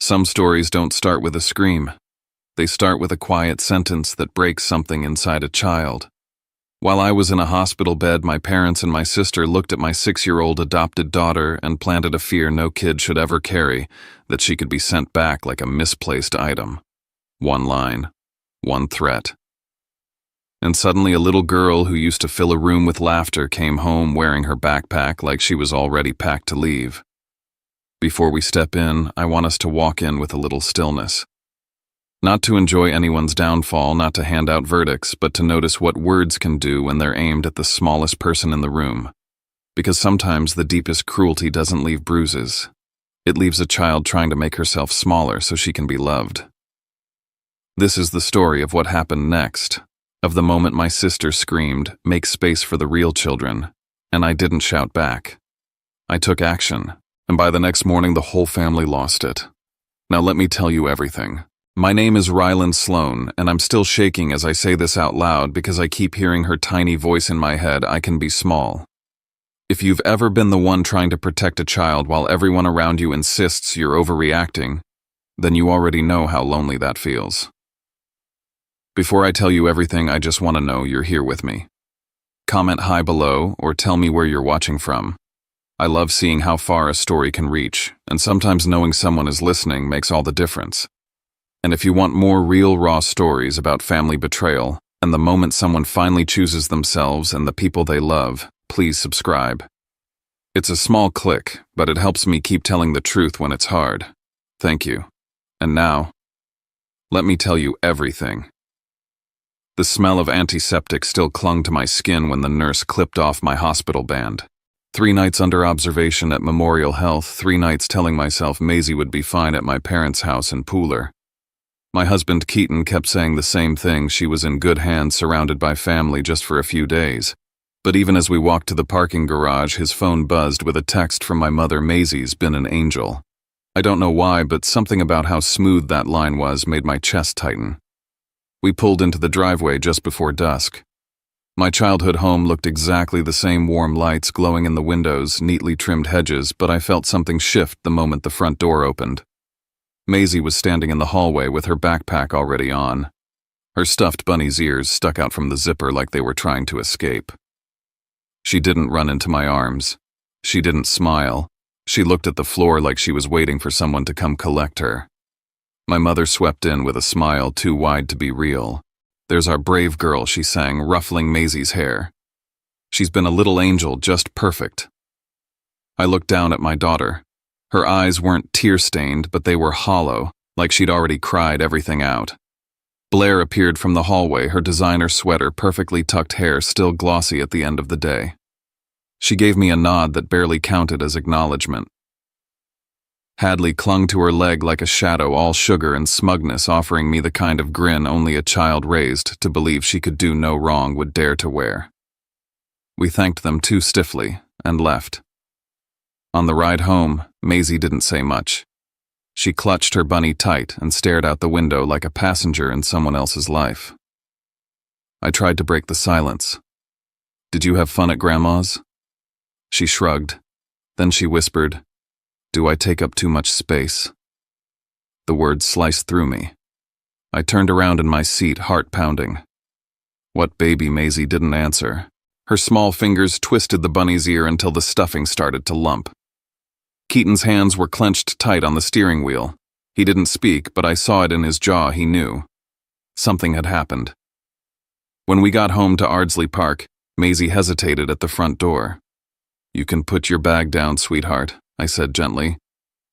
Some stories don't start with a scream. They start with a quiet sentence that breaks something inside a child. While I was in a hospital bed, my parents and my sister looked at my 6-year-old adopted daughter and planted a fear no kid should ever carry, that she could be sent back like a misplaced item. One line, one threat. And suddenly a little girl who used to fill a room with laughter came home wearing her backpack like she was already packed to leave. Before we step in, I want us to walk in with a little stillness. Not to enjoy anyone's downfall, not to hand out verdicts, but to notice what words can do when they're aimed at the smallest person in the room. Because sometimes the deepest cruelty doesn't leave bruises. It leaves a child trying to make herself smaller so she can be loved. This is the story of what happened next, of the moment my sister screamed, "Make space for the real children," and I didn't shout back. I took action, and by the next morning the whole family lost it. Now let me tell you everything. My name is Rylan Sloan, and I'm still shaking as I say this out loud because I keep hearing her tiny voice in my head, "I can be small." If you've ever been the one trying to protect a child while everyone around you insists you're overreacting, then you already know how lonely that feels. Before I tell you everything, I just want to know you're here with me. Comment hi below or tell me where you're watching from. I love seeing how far a story can reach, and sometimes knowing someone is listening makes all the difference. And if you want more real, raw stories about family betrayal and the moment someone finally chooses themselves and the people they love, please subscribe. It's a small click, but it helps me keep telling the truth when it's hard. Thank you. And now, let me tell you everything. The smell of antiseptic still clung to my skin when the nurse clipped off my hospital band. 3 nights under observation at Memorial Health, 3 nights telling myself Maisie would be fine at my parents' house in Pooler. My husband Keaton kept saying the same thing, she was in good hands surrounded by family just for a few days. But even as we walked to the parking garage, his phone buzzed with a text from my mother, "Maisie's been an angel." I don't know why, but something about how smooth that line was made my chest tighten. We pulled into the driveway just before dusk. My childhood home looked exactly the same, warm lights glowing in the windows, neatly trimmed hedges, but I felt something shift the moment the front door opened. Maisie was standing in the hallway with her backpack already on. Her stuffed bunny's ears stuck out from the zipper like they were trying to escape. She didn't run into my arms. She didn't smile. She looked at the floor like she was waiting for someone to come collect her. My mother swept in with a smile too wide to be real. "There's our brave girl," she sang, ruffling Maisie's hair. "She's been a little angel, just perfect." I looked down at my daughter. Her eyes weren't tear-stained, but they were hollow, like she'd already cried everything out. Blair appeared from the hallway, her designer sweater, perfectly tucked hair still glossy at the end of the day. She gave me a nod that barely counted as acknowledgement. Hadley clung to her leg like a shadow, all sugar and smugness, offering me the kind of grin only a child raised to believe she could do no wrong would dare to wear. We thanked them too stiffly and left. On the ride home, Maisie didn't say much. She clutched her bunny tight and stared out the window like a passenger in someone else's life. I tried to break the silence. "Did you have fun at Grandma's?" She shrugged. Then she whispered, "Do I take up too much space?" The words sliced through me. I turned around in my seat, heart pounding. What baby? Maisie didn't answer. Her small fingers twisted the bunny's ear until the stuffing started to lump. Keaton's hands were clenched tight on the steering wheel. He didn't speak, but I saw it in his jaw. He knew. Something had happened. When we got home to Ardsley Park, Maisie hesitated at the front door. "You can put your bag down, sweetheart," I said gently.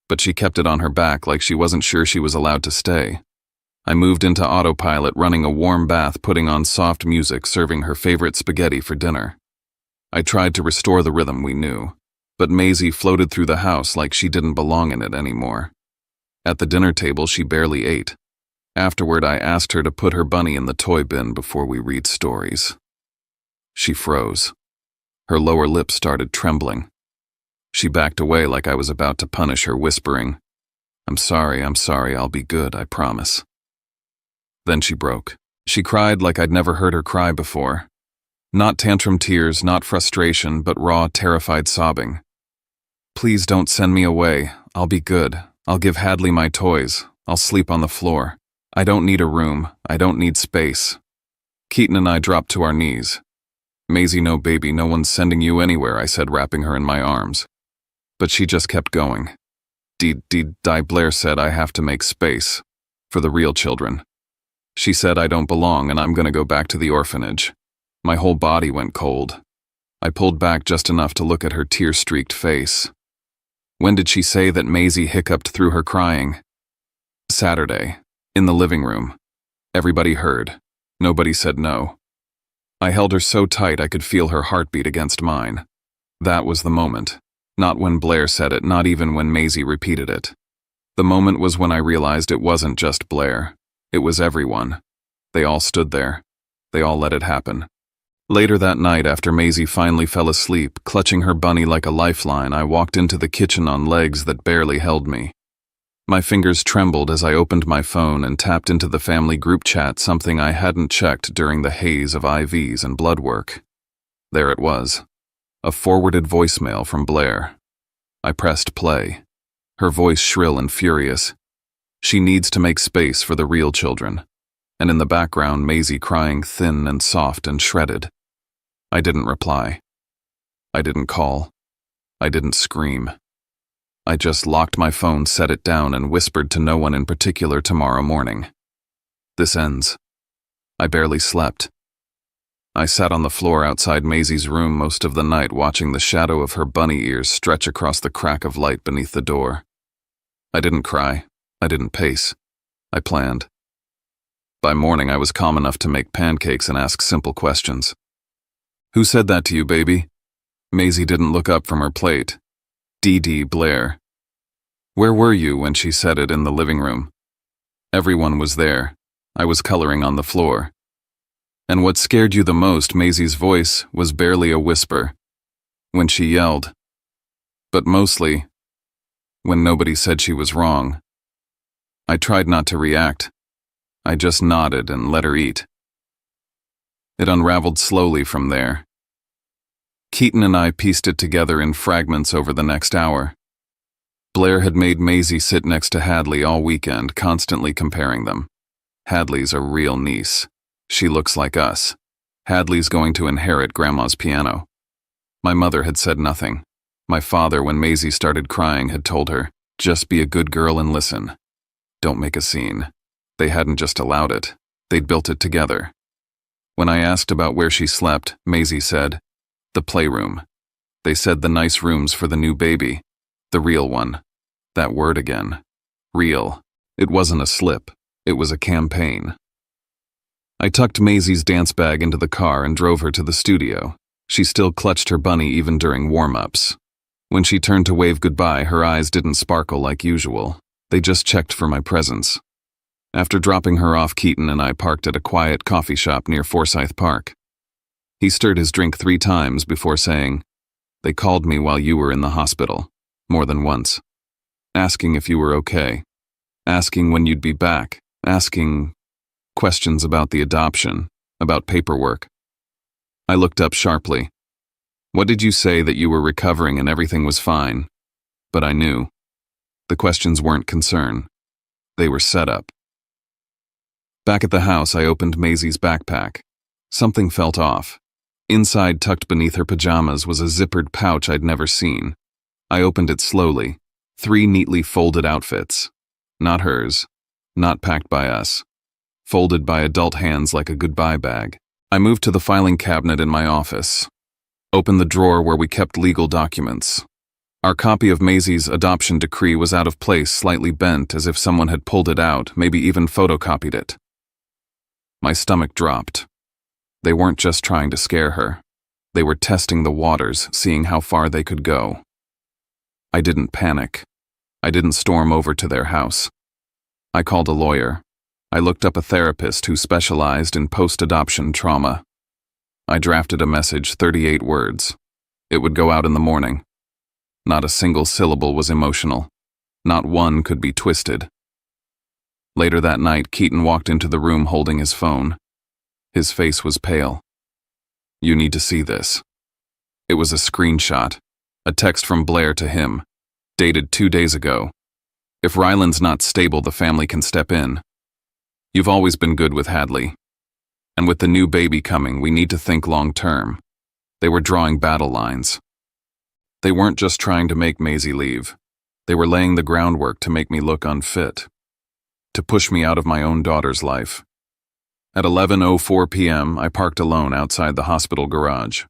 But she kept it on her back like she wasn't sure she was allowed to stay. I moved into autopilot, running a warm bath, putting on soft music, serving her favorite spaghetti for dinner. I tried to restore the rhythm we knew, but Maisie floated through the house like she didn't belong in it anymore. At the dinner table, she barely ate. Afterward, I asked her to put her bunny in the toy bin before we read stories. She froze. Her lower lip started trembling. She backed away like I was about to punish her, whispering, I'm sorry, I'll be good, I promise." Then she broke. She cried like I'd never heard her cry before. Not tantrum tears, not frustration, but raw, terrified sobbing. "Please don't send me away. I'll be good. I'll give Hadley my toys. I'll sleep on the floor. I don't need a room. I don't need space. Keaton and I dropped to our knees. Maisie, no baby, no one's sending you anywhere, I said, wrapping her in my arms. But she just kept going. Blair said I have to make space. For the real children. She said I don't belong and I'm gonna go back to the orphanage. My whole body went cold. I pulled back just enough to look at her tear-streaked face. When did she say that? Maisie hiccuped through her crying. Saturday. In the living room. Everybody heard. Nobody said no. I held her so tight I could feel her heartbeat against mine. That was the moment. Not when Blair said it, not even when Maisie repeated it. The moment was when I realized it wasn't just Blair. It was everyone. They all stood there. They all let it happen. Later that night, after Maisie finally fell asleep, clutching her bunny like a lifeline, I walked into the kitchen on legs that barely held me. My fingers trembled as I opened my phone and tapped into the family group chat, something I hadn't checked during the haze of IVs and blood work. There it was. A forwarded voicemail from Blair. I pressed play. Her voice shrill and furious. She needs to make space for the real children. And in the background, Maisie crying thin and soft and shredded. I didn't reply. I didn't call. I didn't scream. I just locked my phone, set it down, and whispered to no one in particular tomorrow morning. This ends. I barely slept. I sat on the floor outside Maisie's room most of the night, watching the shadow of her bunny ears stretch across the crack of light beneath the door. I didn't cry. I didn't pace. I planned. By morning, I was calm enough to make pancakes and ask simple questions. Who said that to you, baby? Maisie didn't look up from her plate. Blair. Where were you when she said it in the living room? Everyone was there. I was coloring on the floor. And what scared you the most? Maisie's voice was barely a whisper. When she yelled. But mostly, when nobody said she was wrong. I tried not to react. I just nodded and let her eat. It unraveled slowly from there. Keaton and I pieced it together in fragments over the next hour. Blair had made Maisie sit next to Hadley all weekend, constantly comparing them. Hadley's a real niece. She looks like us. Hadley's going to inherit Grandma's piano. My mother had said nothing. My father, when Maisie started crying, had told her, just be a good girl and listen. Don't make a scene. They hadn't just allowed it. They'd built it together. When I asked about where she slept, Maisie said, the playroom. They said the nice rooms for the new baby. The real one. That word again. Real. It wasn't a slip. It was a campaign. I tucked Maisie's dance bag into the car and drove her to the studio. She still clutched her bunny even during warm-ups. When she turned to wave goodbye, her eyes didn't sparkle like usual. They just checked for my presence. After dropping her off, Keaton and I parked at a quiet coffee shop near Forsyth Park. He stirred his drink 3 times before saying, they called me while you were in the hospital, more than once. Asking if you were okay. Asking when you'd be back. Asking questions about the adoption, about paperwork. I looked up sharply. What did you say? That you were recovering and everything was fine? But I knew. The questions weren't concern. They were set up. Back at the house, I opened Maisie's backpack. Something felt off. Inside, tucked beneath her pajamas, was a zippered pouch I'd never seen. I opened it slowly. 3 neatly folded outfits. Not hers. Not packed by us. Folded by adult hands like a goodbye bag. I moved to the filing cabinet in my office. Opened the drawer where we kept legal documents. Our copy of Maisie's adoption decree was out of place, slightly bent, as if someone had pulled it out, maybe even photocopied it. My stomach dropped. They weren't just trying to scare her. They were testing the waters, seeing how far they could go. I didn't panic. I didn't storm over to their house. I called a lawyer. I looked up a therapist who specialized in post-adoption trauma. I drafted a message, 38 words. It would go out in the morning. Not a single syllable was emotional. Not one could be twisted. Later that night, Keaton walked into the room holding his phone. His face was pale. You need to see this. It was a screenshot, a text from Blair to him, dated 2 days ago. If Ryland's not stable, the family can step in. You've always been good with Hadley. And with the new baby coming, we need to think long-term. They were drawing battle lines. They weren't just trying to make Maisie leave. They were laying the groundwork to make me look unfit. To push me out of my own daughter's life. At 11:04 p.m., I parked alone outside the hospital garage.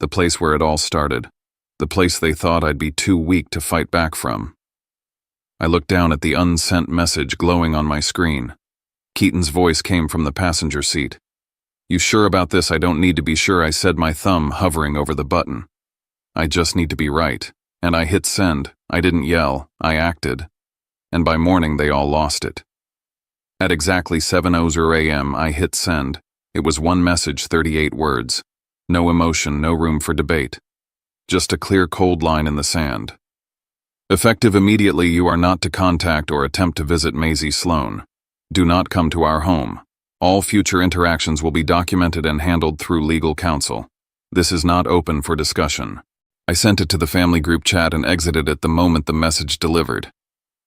The place where it all started. The place they thought I'd be too weak to fight back from. I looked down at the unsent message glowing on my screen. Keaton's voice came from the passenger seat. "You sure about this?" "I don't need to be sure," I said, my thumb hovering over the button. "I just need to be right." And I hit send. I didn't yell, I acted. And by morning they all lost it. At exactly 7:00 a.m. I hit send. It was one message, 38 words. No emotion, no room for debate. Just a clear, cold line in the sand. Effective immediately, you are not to contact or attempt to visit Maisie Sloan. Do not come to our home. All future interactions will be documented and handled through legal counsel. This is not open for discussion. I sent it to the family group chat and exited it the moment the message delivered.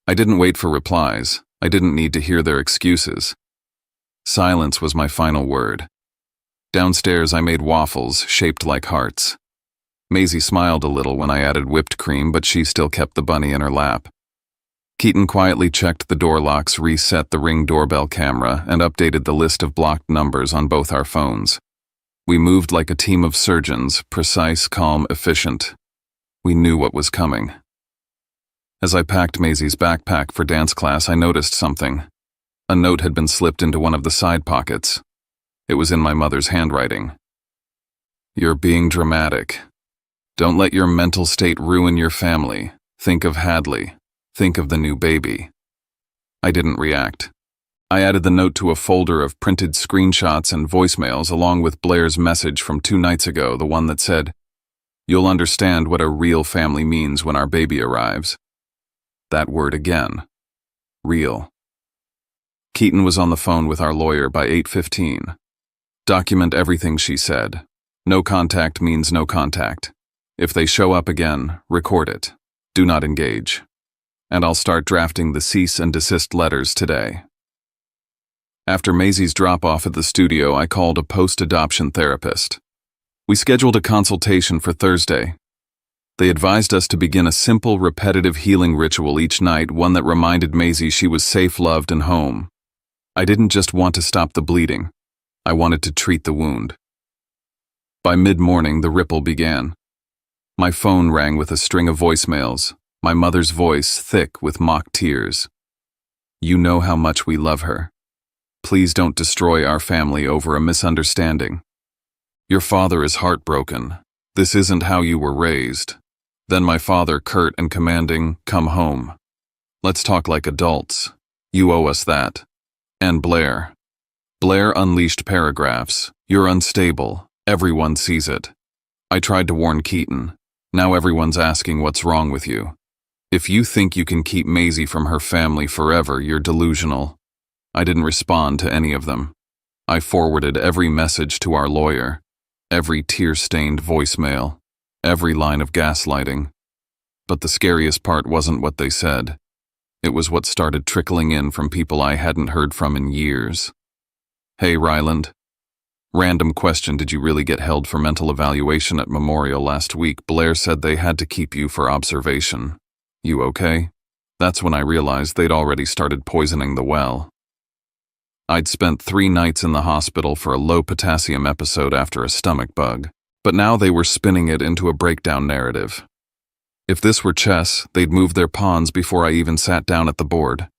I didn't wait for replies. I didn't need to hear their excuses. Silence was my final word. Downstairs, I made waffles shaped like hearts. Maisie smiled a little when I added whipped cream, but she still kept the bunny in her lap. Keaton quietly checked the door locks, reset the Ring doorbell camera, and updated the list of blocked numbers on both our phones. We moved like a team of surgeons, precise, calm, efficient. We knew what was coming. As I packed Maisie's backpack for dance class, I noticed something. A note had been slipped into one of the side pockets. It was in my mother's handwriting. "You're being dramatic. Don't let your mental state ruin your family. Think of Hadley. Think of the new baby." I didn't react. I added the note to a folder of printed screenshots and voicemails along with Blair's message from 2 nights ago, the one that said, "You'll understand what a real family means when our baby arrives." That word again. Real. Keaton was on the phone with our lawyer by 8:15. "Document everything," she said. "No contact means no contact. If they show up again, record it. Do not engage. And I'll start drafting the cease and desist letters today." After Maisie's drop-off at the studio, I called a post-adoption therapist. We scheduled a consultation for Thursday. They advised us to begin a simple, repetitive healing ritual each night, one that reminded Maisie she was safe, loved, and home. I didn't just want to stop the bleeding. I wanted to treat the wound. By mid-morning, the ripple began. My phone rang with a string of voicemails, my mother's voice thick with mock tears. "You know how much we love her. Please don't destroy our family over a misunderstanding. Your father is heartbroken. This isn't how you were raised." Then my father, curt and commanding, "Come home. Let's talk like adults. You owe us that." And Blair. Blair unleashed paragraphs. "You're unstable. Everyone sees it. I tried to warn Keaton. Now everyone's asking what's wrong with you. If you think you can keep Maisie from her family forever, you're delusional." I didn't respond to any of them. I forwarded every message to our lawyer, every tear-stained voicemail, every line of gaslighting. But the scariest part wasn't what they said. It was what started trickling in from people I hadn't heard from in years. "Hey, Ryland. Random question, did you really get held for mental evaluation at Memorial last week? Blair said they had to keep you for observation. You okay?" That's when I realized they'd already started poisoning the well. I'd spent 3 nights in the hospital for a low-potassium episode after a stomach bug, but now they were spinning it into a breakdown narrative. If this were chess, they'd move their pawns before I even sat down at the board.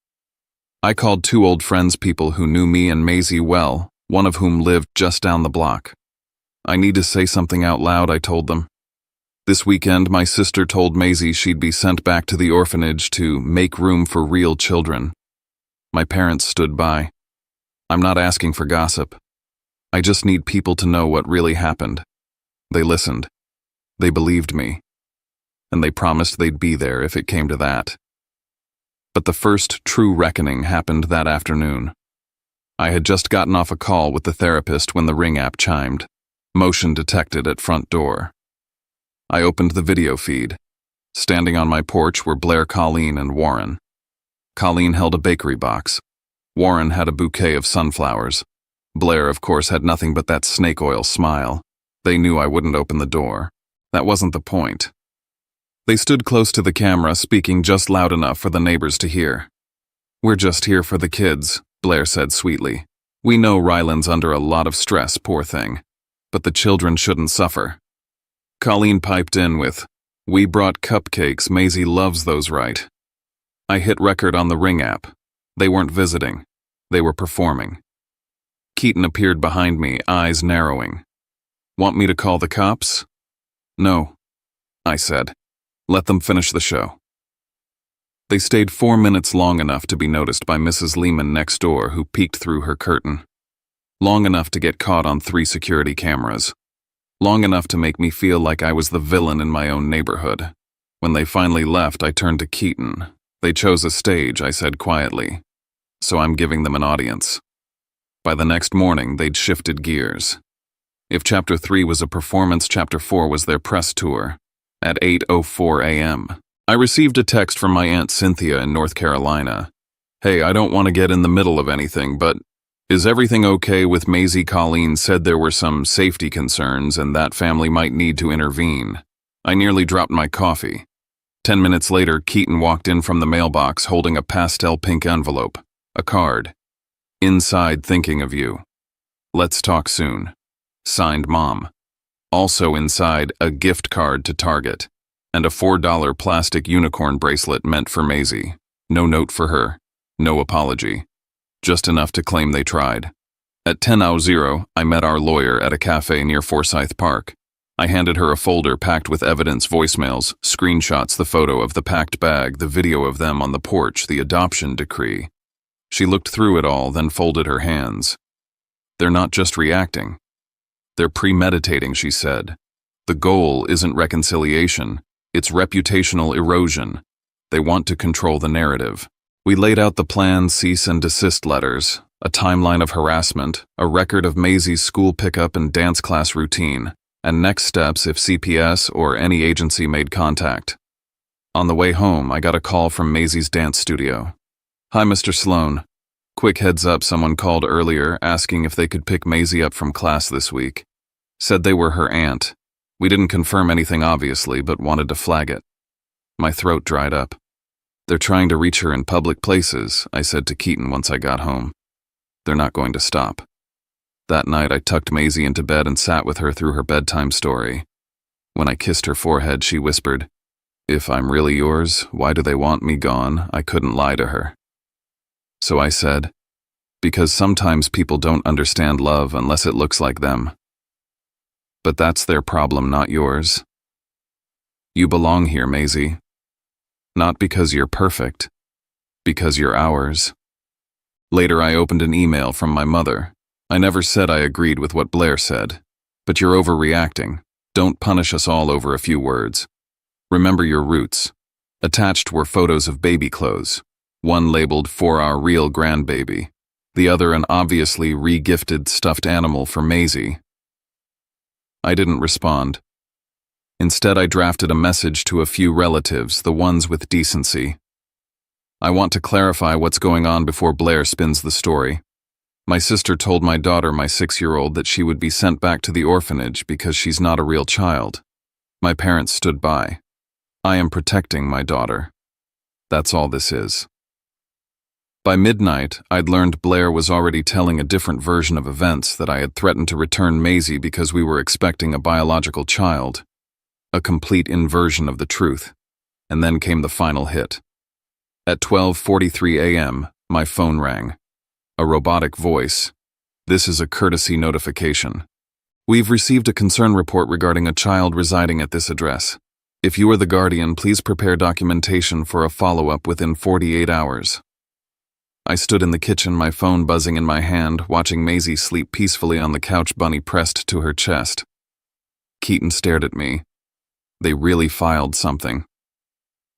I called 2 old friends, people who knew me and Maisie well, one of whom lived just down the block. "I need to say something out loud," I told them. "This weekend, my sister told Maisie she'd be sent back to the orphanage to make room for real children." My parents stood by. I'm not asking for gossip. I just need people to know what really happened. They listened. They believed me. And they promised they'd be there if it came to that. But the first true reckoning happened that afternoon. I had just gotten off a call with the therapist when the Ring app chimed. Motion detected at front door. I opened the video feed. Standing on my porch were Blair, Colleen, and Warren. Colleen held a bakery box. Warren had a bouquet of sunflowers. Blair, of course, had nothing but that snake oil smile. They knew I wouldn't open the door. That wasn't the point. They stood close to the camera, speaking just loud enough for the neighbors to hear. "We're just here for the kids," Blair said sweetly. "We know Ryland's under a lot of stress, poor thing. But the children shouldn't suffer." Colleen piped in with, "We brought cupcakes, Maisie loves those, right?" I hit record on the Ring app. They weren't visiting. They were performing. Keaton appeared behind me, eyes narrowing. "Want me to call the cops?" "No," I said. "Let them finish the show." They stayed 4 minutes long enough to be noticed by Mrs. Lehman next door, who peeked through her curtain. Long enough to get caught on 3 security cameras. Long enough to make me feel like I was the villain in my own neighborhood. When they finally left, I turned to Keaton. "They chose a stage," I said quietly. "So I'm giving them an audience." By the next morning, they'd shifted gears. If Chapter 3 was a performance, Chapter 4 was their press tour. At 8:04 a.m., I received a text from my Aunt Cynthia in North Carolina. "Hey, I don't want to get in the middle of anything, but is everything okay with Maisie? Colleen said there were some safety concerns and that family might need to intervene." I nearly dropped my coffee. 10 minutes later, Keaton walked in from the mailbox holding a pastel pink envelope, a card. "Inside, thinking of you. Let's talk soon. Signed, Mom." Also inside, a gift card to Target, and a $4 plastic unicorn bracelet meant for Maisie. No note for her, no apology. Just enough to claim they tried. At 10:00, I met our lawyer at a cafe near Forsyth Park. I handed her a folder packed with evidence, voicemails, screenshots, the photo of the packed bag, the video of them on the porch, the adoption decree. She looked through it all, then folded her hands. "They're not just reacting. They're premeditating," she said. "The goal isn't reconciliation, it's reputational erosion. They want to control the narrative." We laid out the plan, cease and desist letters, a timeline of harassment, a record of Maisie's school pickup and dance class routine, and next steps if CPS or any agency made contact. On the way home, I got a call from Maisie's dance studio. "Hi, Mr. Sloan. Quick heads up, someone called earlier asking if they could pick Maisie up from class this week. Said they were her aunt. We didn't confirm anything obviously, but wanted to flag it." My throat dried up. "They're trying to reach her in public places," I said to Keaton once I got home. "They're not going to stop." That night I tucked Maisie into bed and sat with her through her bedtime story. When I kissed her forehead, she whispered, "If I'm really yours, why do they want me gone?" I couldn't lie to her. So I said, "Because sometimes people don't understand love unless it looks like them. But that's their problem, not yours. You belong here, Maisie. Not because you're perfect, because you're ours." Later I opened an email from my mother. "I never said I agreed with what Blair said, but you're overreacting. Don't punish us all over a few words. Remember your roots." Attached were photos of baby clothes, one labeled "For Our Real Grandbaby," the other an obviously re-gifted stuffed animal for Maisie. I didn't respond. Instead, I drafted a message to a few relatives, the ones with decency. "I want to clarify what's going on before Blair spins the story. My sister told my daughter, my 6-year-old, that she would be sent back to the orphanage because she's not a real child. My parents stood by. I am protecting my daughter. That's all this is." By midnight, I'd learned Blair was already telling a different version of events, that I had threatened to return Maisie because we were expecting a biological child. A complete inversion of the truth. And then came the final hit. At 12:43 a.m., my phone rang. A robotic voice. "This is a courtesy notification. We've received a concern report regarding a child residing at this address. If you are the guardian, please prepare documentation for a follow-up within 48 hours. I stood in the kitchen, my phone buzzing in my hand, watching Maisie sleep peacefully on the couch, bunny pressed to her chest. Keaton stared at me. "They really filed something."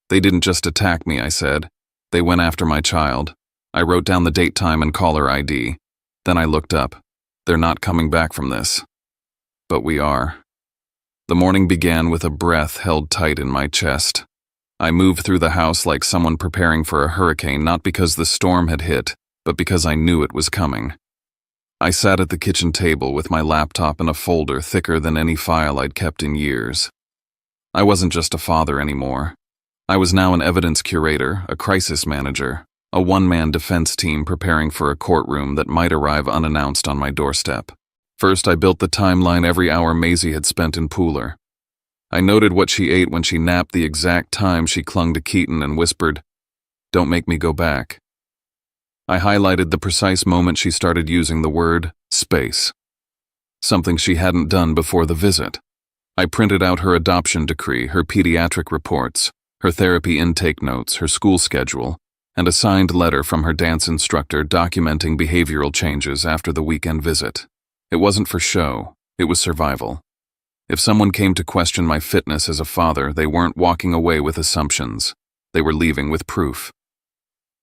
"They didn't just attack me," I said. "They went after my child." I wrote down the date, time, and caller ID. Then I looked up. "They're not coming back from this." But we are. The morning began with a breath held tight in my chest. I moved through the house like someone preparing for a hurricane, not because the storm had hit, but because I knew it was coming. I sat at the kitchen table with my laptop in a folder thicker than any file I'd kept in years. I wasn't just a father anymore. I was now an evidence curator, a crisis manager, a one-man defense team preparing for a courtroom that might arrive unannounced on my doorstep. First, I built the timeline every hour Maisie had spent in Pooler. I noted what she ate when she napped, the exact time she clung to Keaton and whispered, "Don't make me go back." I highlighted the precise moment she started using the word space, something she hadn't done before the visit. I printed out her adoption decree, her pediatric reports, her therapy intake notes, her school schedule, and a signed letter from her dance instructor documenting behavioral changes after the weekend visit. It wasn't for show, it was survival. If someone came to question my fitness as a father, they weren't walking away with assumptions. They were leaving with proof.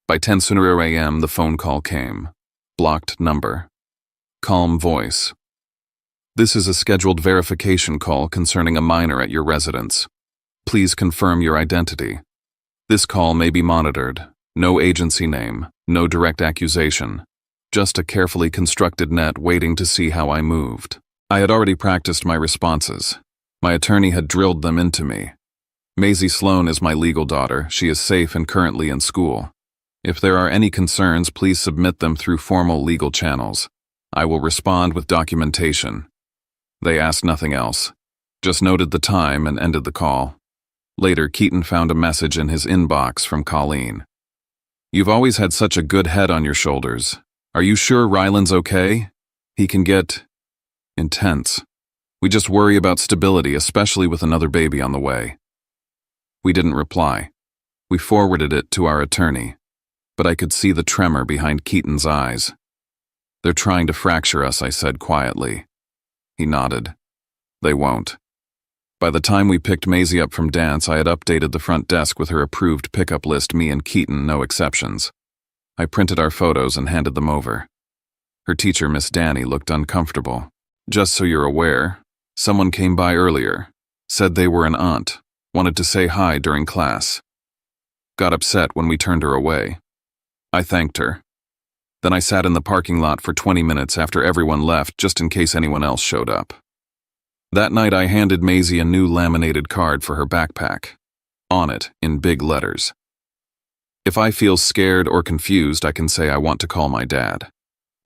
By 10 a.m., the phone call came. Blocked number. Calm voice. "This is a scheduled verification call concerning a minor at your residence. Please confirm your identity. This call may be monitored. No agency name, no direct accusation. Just a carefully constructed net waiting to see how I moved." I had already practiced my responses. My attorney had drilled them into me. Maisie Sloan is my legal daughter. She is safe and currently in school. If there are any concerns, please submit them through formal legal channels. I will respond with documentation. They asked nothing else, just noted the time and ended the call. Later, Keaton found a message in his inbox from Colleen. "You've always had such a good head on your shoulders. Are you sure Ryland's okay? He can get intense. We just worry about stability, especially with another baby on the way." We didn't reply. We forwarded it to our attorney, but I could see the tremor behind Keaton's eyes. "They're trying to fracture us," I said quietly. He nodded. "They won't." By the time we picked Maisie up from dance, I had updated the front desk with her approved pickup list, me and Keaton, no exceptions. I printed our photos and handed them over. Her teacher, Miss Danny, looked uncomfortable. "Just so you're aware, someone came by earlier, said they were an aunt, wanted to say hi during class. Got upset when we turned her away." I thanked her. Then I sat in the parking lot for 20 minutes after everyone left, just in case anyone else showed up. That night I handed Maisie a new laminated card for her backpack. On it, in big letters, "If I feel scared or confused, I can say I want to call my dad."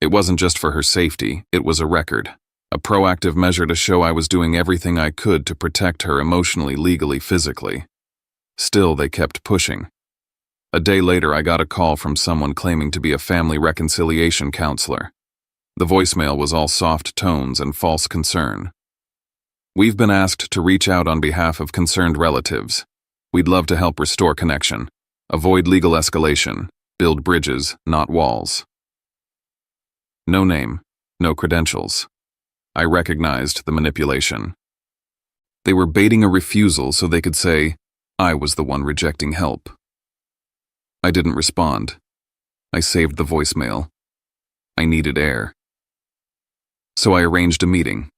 It wasn't just for her safety, it was a record. A proactive measure to show I was doing everything I could to protect her emotionally, legally, physically. Still, they kept pushing. A day later, I got a call from someone claiming to be a family reconciliation counselor. The voicemail was all soft tones and false concern. "We've been asked to reach out on behalf of concerned relatives. We'd love to help restore connection, avoid legal escalation, build bridges, not walls." No name, no credentials. I recognized the manipulation. They were baiting a refusal so they could say, I was the one rejecting help. I didn't respond. I saved the voicemail. I needed air. So I arranged a meeting.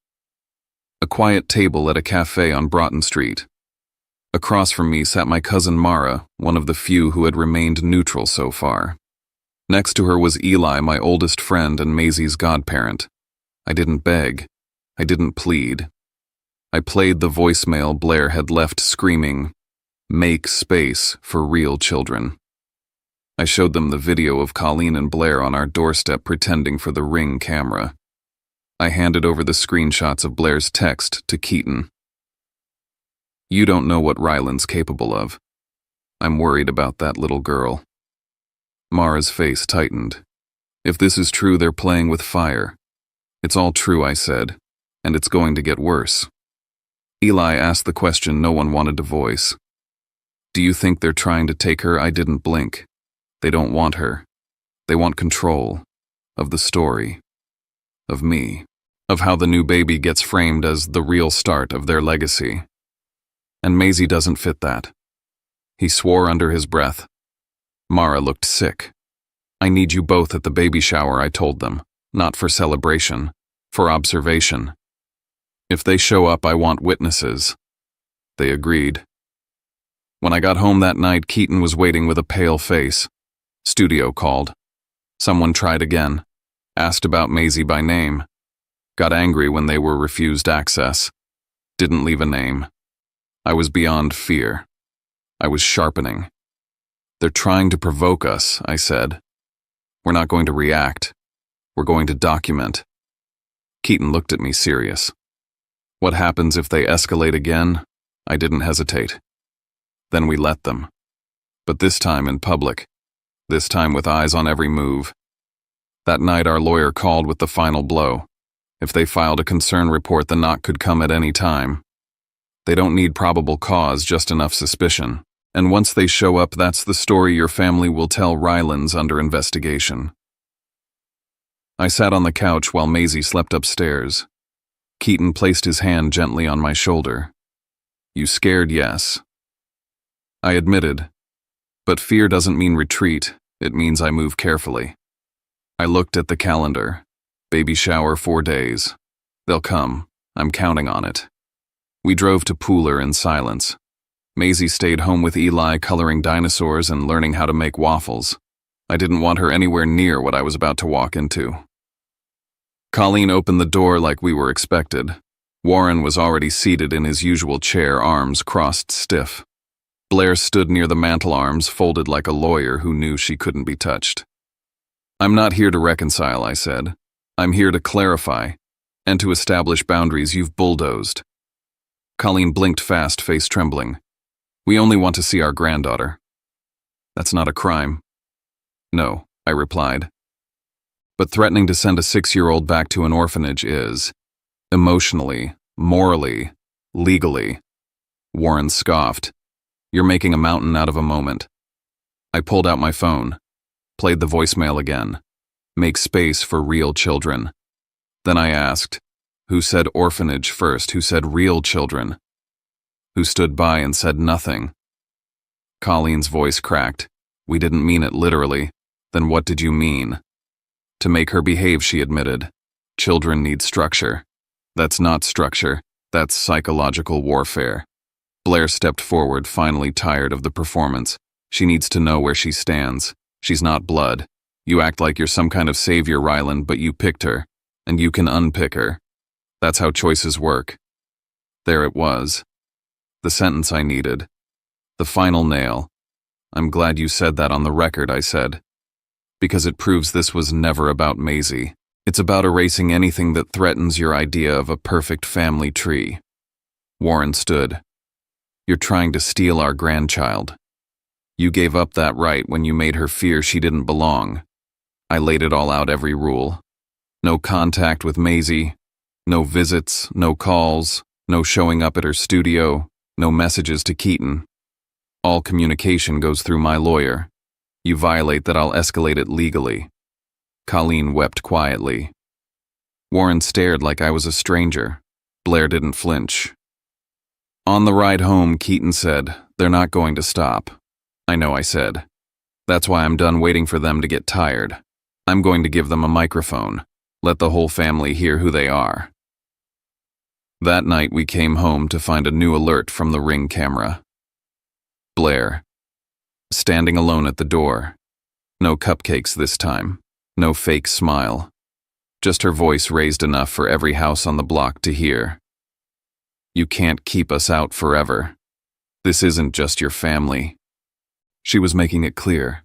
A quiet table at a cafe on Broughton Street. Across from me sat my cousin Mara, one of the few who had remained neutral so far. Next to her was Eli, my oldest friend and Maisie's godparent. I didn't beg. I didn't plead. I played the voicemail Blair had left screaming, "Make space for real children." I showed them the video of Colleen and Blair on our doorstep pretending for the Ring camera. I handed over the screenshots of Blair's text to Keaton. "You don't know what Ryland's capable of. I'm worried about that little girl." Mara's face tightened. "If this is true, they're playing with fire." "It's all true," I said, "and it's going to get worse." Eli asked the question no one wanted to voice. "Do you think they're trying to take her?" I didn't blink. They don't want her. They want control of the story, of me, of how the new baby gets framed as the real start of their legacy. And Maisie doesn't fit that. He swore under his breath. Mara looked sick. "I need you both at the baby shower," I told them. "Not for celebration, for observation. If they show up, I want witnesses." They agreed. When I got home that night, Keaton was waiting with a pale face. Studio called. Someone tried again. Asked about Maisie by name. Got angry when they were refused access. Didn't leave a name. I was beyond fear. I was sharpening. They're trying to provoke us, I said. We're not going to react. We're going to document. Keaton looked at me serious. What happens if they escalate again? I didn't hesitate. Then we let them. But this time in public. This time with eyes on every move. That night our lawyer called with the final blow. If they filed a concern report, the knock could come at any time. They don't need probable cause, just enough suspicion. And once they show up, that's the story your family will tell. Ryland's under investigation. I sat on the couch while Maisie slept upstairs. Keaton placed his hand gently on my shoulder. You scared, yes. I admitted. But fear doesn't mean retreat, it means I move carefully. I looked at the calendar. Baby shower 4 days. They'll come. I'm counting on it. We drove to Pooler in silence. Maisie stayed home with Eli, coloring dinosaurs and learning how to make waffles. I didn't want her anywhere near what I was about to walk into. Colleen opened the door like we were expected. Warren was already seated in his usual chair, arms crossed stiff. Blair stood near the mantel, arms folded like a lawyer who knew she couldn't be touched. I'm not here to reconcile, I said. I'm here to clarify, and to establish boundaries you've bulldozed. Colleen blinked fast, face trembling. We only want to see our granddaughter. That's not a crime. No, I replied. But threatening to send a 6-year-old back to an orphanage is, emotionally, morally, legally. Warren scoffed. You're making a mountain out of a moment. I pulled out my phone, played the voicemail again. Make space for real children. Then I asked, who said orphanage first? Who said real children? Who stood by and said nothing? Colleen's voice cracked. We didn't mean it literally. Then what did you mean? To make her behave, she admitted. Children need structure. That's not structure. That's psychological warfare. Blair stepped forward, finally tired of the performance. She needs to know where she stands. She's not blood. You act like you're some kind of savior, Ryland, but you picked her, and you can unpick her. That's how choices work. There it was. The sentence I needed. The final nail. I'm glad you said that on the record, I said. Because it proves this was never about Maisie. It's about erasing anything that threatens your idea of a perfect family tree. Warren stood. You're trying to steal our grandchild. You gave up that right when you made her fear she didn't belong. I laid it all out, every rule. No contact with Maisie, no visits, no calls, no showing up at her studio, no messages to Keaton. All communication goes through my lawyer. You violate that, I'll escalate it legally. Colleen wept quietly. Warren stared like I was a stranger. Blair didn't flinch. On the ride home, Keaton said, they're not going to stop. I know, I said. That's why I'm done waiting for them to get tired. I'm going to give them a microphone. Let the whole family hear who they are. That night we came home to find a new alert from the Ring camera. Blair. Standing alone at the door. No cupcakes this time. No fake smile. Just her voice raised enough for every house on the block to hear. You can't keep us out forever. This isn't just your family. She was making it clear.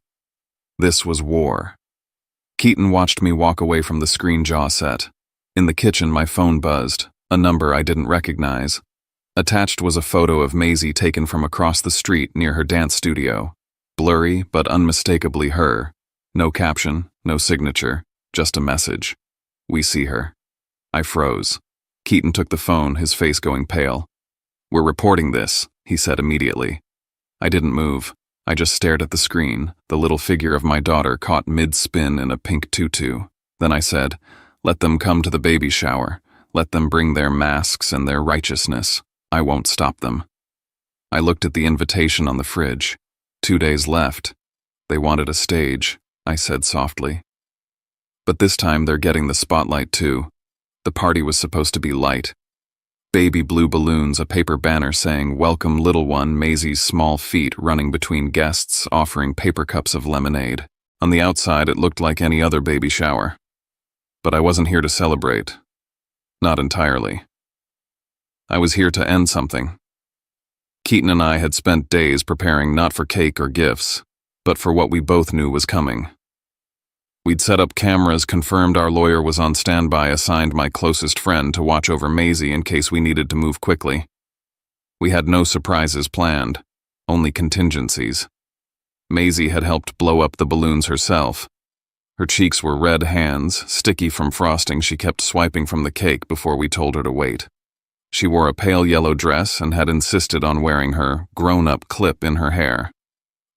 This was war. Keaton watched me walk away from the screen, jaw set. In the kitchen, my phone buzzed, a number I didn't recognize. Attached was a photo of Maisie taken from across the street near her dance studio. Blurry, but unmistakably her. No caption, no signature, just a message. We see her. I froze. Keaton took the phone, his face going pale. We're reporting this, he said immediately. I didn't move. I just stared at the screen, the little figure of my daughter caught mid-spin in a pink tutu. Then I said, let them come to the baby shower. Let them bring their masks and their righteousness. I won't stop them. I looked at the invitation on the fridge. 2 days left. They wanted a stage, I said softly. But this time they're getting the spotlight too. The party was supposed to be light. Baby blue balloons, a paper banner saying, "Welcome little one," Maisie's small feet running between guests, offering paper cups of lemonade. On the outside, it looked like any other baby shower. But I wasn't here to celebrate. Not entirely. I was here to end something. Keaton and I had spent days preparing not for cake or gifts, but for what we both knew was coming. We'd set up cameras, confirmed our lawyer was on standby, assigned my closest friend to watch over Maisie in case we needed to move quickly. We had no surprises planned, only contingencies. Maisie had helped blow up the balloons herself. Her cheeks were red hands, sticky from frosting she kept swiping from the cake before we told her to wait. She wore a pale yellow dress and had insisted on wearing her grown-up clip in her hair.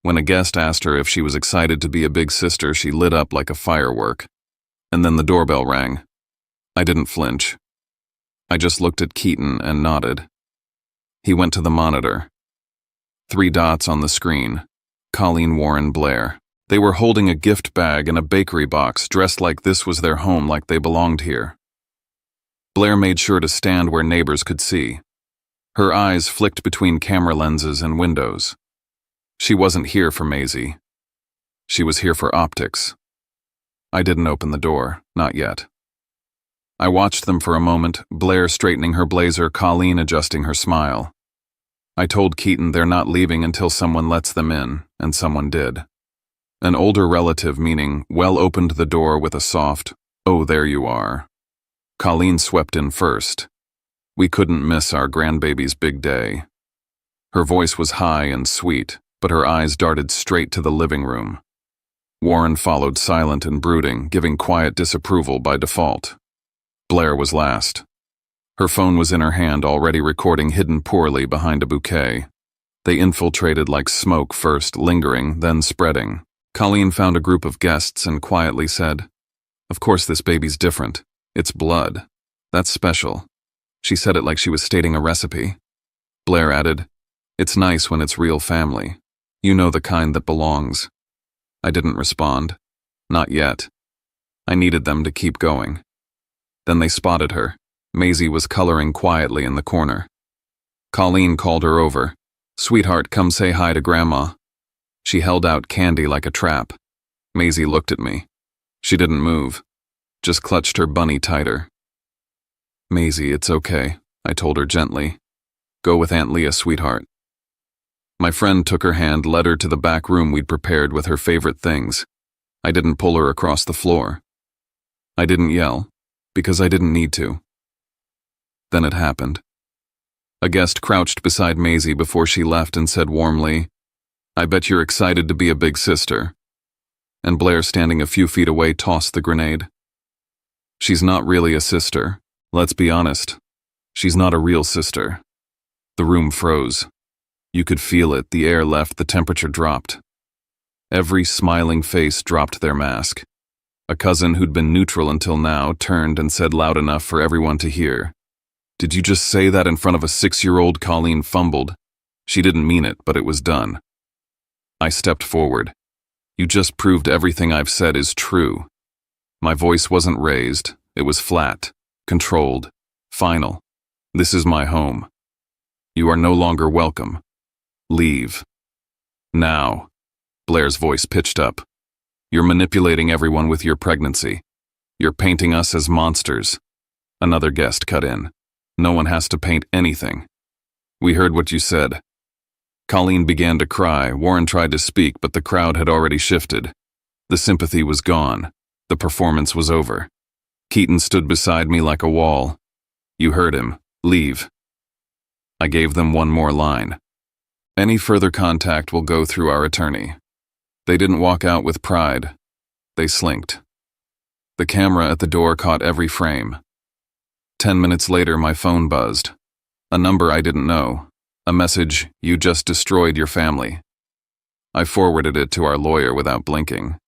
When a guest asked her if she was excited to be a big sister, she lit up like a firework. And then the doorbell rang. I didn't flinch. I just looked at Keaton and nodded. He went to the monitor. 3 dots on the screen. Colleen Warren Blair. They were holding a gift bag and a bakery box, dressed like this was their home, like they belonged here. Blair made sure to stand where neighbors could see. Her eyes flicked between camera lenses and windows. She wasn't here for Maisie. She was here for optics. I didn't open the door, not yet. I watched them for a moment, Blair straightening her blazer, Colleen adjusting her smile. I told Keaton they're not leaving until someone lets them in, and someone did. An older relative, meaning, well opened the door with a soft, "Oh, there you are." Colleen swept in first. We couldn't miss our grandbaby's big day. Her voice was high and sweet, but her eyes darted straight to the living room. Warren followed, silent and brooding, giving quiet disapproval by default. Blair was last. Her phone was in her hand, already recording, hidden poorly behind a bouquet. They infiltrated like smoke, first lingering, then spreading. Colleen found a group of guests and quietly said, "Of course this baby's different. It's blood. That's special." She said it like she was stating a recipe. Blair added, "It's nice when it's real family. You know, the kind that belongs." I didn't respond. Not yet. I needed them to keep going. Then they spotted her. Maisie was coloring quietly in the corner. Colleen called her over. "Sweetheart, come say hi to Grandma." She held out candy like a trap. Maisie looked at me. She didn't move, just clutched her bunny tighter. "Maisie, it's okay," I told her gently. "Go with Aunt Leah, sweetheart." My friend took her hand, led her to the back room we'd prepared with her favorite things. I didn't pull her across the floor. I didn't yell, because I didn't need to. Then it happened. A guest crouched beside Maisie before she left and said warmly, "I bet you're excited to be a big sister." And Blair, standing a few feet away, tossed the grenade. "She's not really a sister. Let's be honest. She's not a real sister." The room froze. You could feel it, the air left, the temperature dropped. Every smiling face dropped their mask. A cousin who'd been neutral until now turned and said loud enough for everyone to hear, "Did you just say that in front of a 6-year-old?" Colleen fumbled. She didn't mean it, but it was done. I stepped forward. "You just proved everything I've said is true." My voice wasn't raised, it was flat, controlled, final. "This is my home. You are no longer welcome. Leave. Now." Blair's voice pitched up. "You're manipulating everyone with your pregnancy. You're painting us as monsters." Another guest cut in. "No one has to paint anything." "We heard what you said." Colleen began to cry. Warren tried to speak, but the crowd had already shifted. The sympathy was gone. The performance was over. Keaton stood beside me like a wall. "You heard him. Leave." I gave them one more line. "Any further contact will go through our attorney." They didn't walk out with pride. They slinked. The camera at the door caught every frame. 10 minutes later, my phone buzzed. A number I didn't know. A message, "You just destroyed your family." I forwarded it to our lawyer without blinking.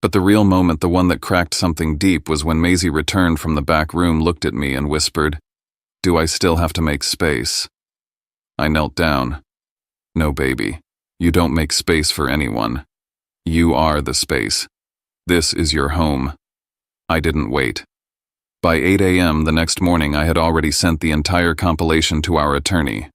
But the real moment, the one that cracked something deep, was when Maisie returned from the back room, looked at me and whispered, "Do I still have to make space?" I knelt down. "No, baby. You don't make space for anyone. You are the space. This is your home." I didn't wait. By 8 a.m. the next morning, I had already sent the entire compilation to our attorney.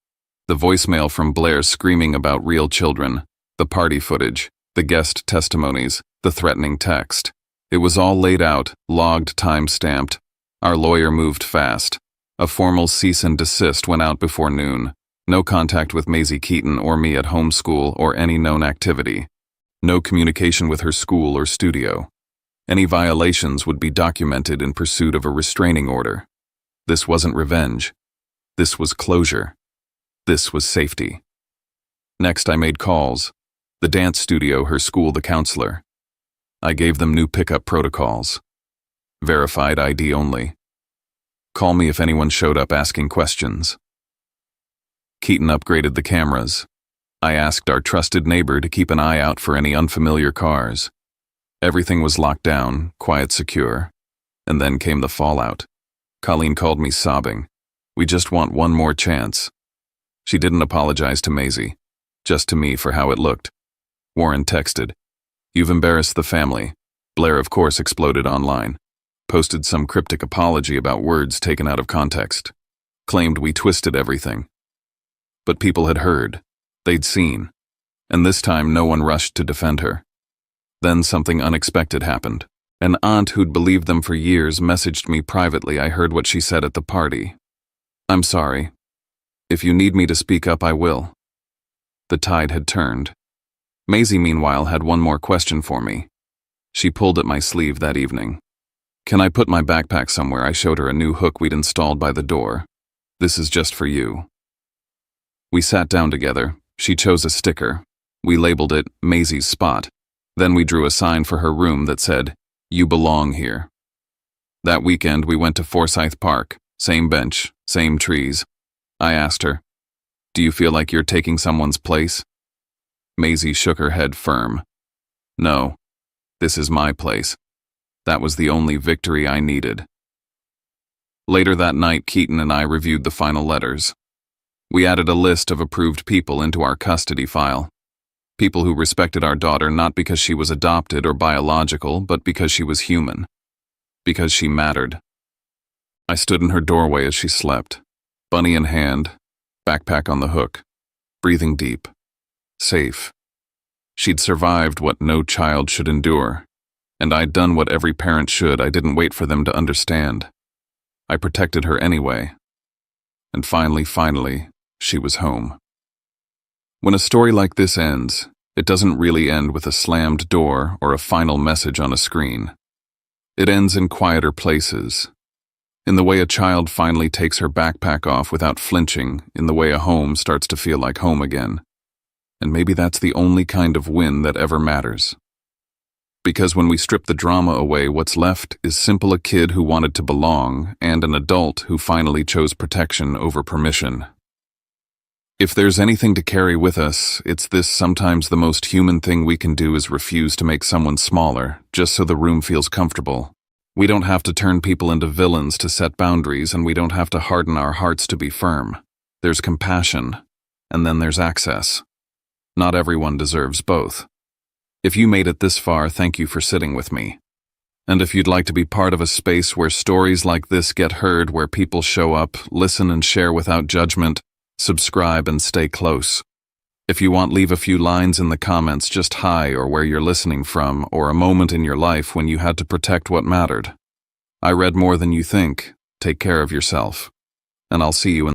The voicemail from Blair screaming about real children, the party footage, the guest testimonies, the threatening text. It was all laid out, logged, time-stamped. Our lawyer moved fast. A formal cease and desist went out before noon. No contact with Maisie Keaton or me at homeschool or any known activity. No communication with her school or studio. Any violations would be documented in pursuit of a restraining order. This wasn't revenge. This was closure. This was safety. Next, I made calls. The dance studio, her school, the counselor. I gave them new pickup protocols. Verified ID only. Call me if anyone showed up asking questions. Keaton upgraded the cameras. I asked our trusted neighbor to keep an eye out for any unfamiliar cars. Everything was locked down, quiet, secure. And then came the fallout. Colleen called me sobbing. We just want one more chance. She didn't apologize to Maisie, just to me for how it looked. Warren texted, "You've embarrassed the family." Blair, of course, exploded online. Posted some cryptic apology about words taken out of context. Claimed we twisted everything. But people had heard. They'd seen. And this time no one rushed to defend her. Then something unexpected happened. An aunt who'd believed them for years messaged me privately. I heard what she said at the party. "I'm sorry. If you need me to speak up, I will." The tide had turned. Maisie, meanwhile, had one more question for me. She pulled at my sleeve that evening. "Can I put my backpack somewhere?" I showed her a new hook we'd installed by the door. "This is just for you." We sat down together. She chose a sticker. We labeled it Maisie's Spot. Then we drew a sign for her room that said, "You belong here." That weekend we went to Forsyth Park. Same bench, same trees. I asked her, "Do you feel like you're taking someone's place?" Maisie shook her head firm. "No, this is my place." That was the only victory I needed. Later that night, Keaton and I reviewed the final letters. We added a list of approved people into our custody file. People who respected our daughter not because she was adopted or biological, but because she was human. Because she mattered. I stood in her doorway as she slept, bunny in hand, backpack on the hook, breathing deep, safe. She'd survived what no child should endure, and I'd done what every parent should. I didn't wait for them to understand. I protected her anyway. And finally, she was home. When a story like this ends, it doesn't really end with a slammed door or a final message on a screen. It ends in quieter places. In the way a child finally takes her backpack off without flinching, in the way a home starts to feel like home again. And maybe that's the only kind of win that ever matters. Because when we strip the drama away, what's left is simple: a kid who wanted to belong and an adult who finally chose protection over permission. If there's anything to carry with us, it's this: sometimes the most human thing we can do is refuse to make someone smaller, just so the room feels comfortable. We don't have to turn people into villains to set boundaries, and we don't have to harden our hearts to be firm. There's compassion, and then there's access. Not everyone deserves both. If you made it this far, thank you for sitting with me. And if you'd like to be part of a space where stories like this get heard, where people show up, listen and share without judgment, subscribe and stay close. If you want, leave a few lines in the comments, just hi or where you're listening from, or a moment in your life when you had to protect what mattered. I read more than you think. Take care of yourself. And I'll see you in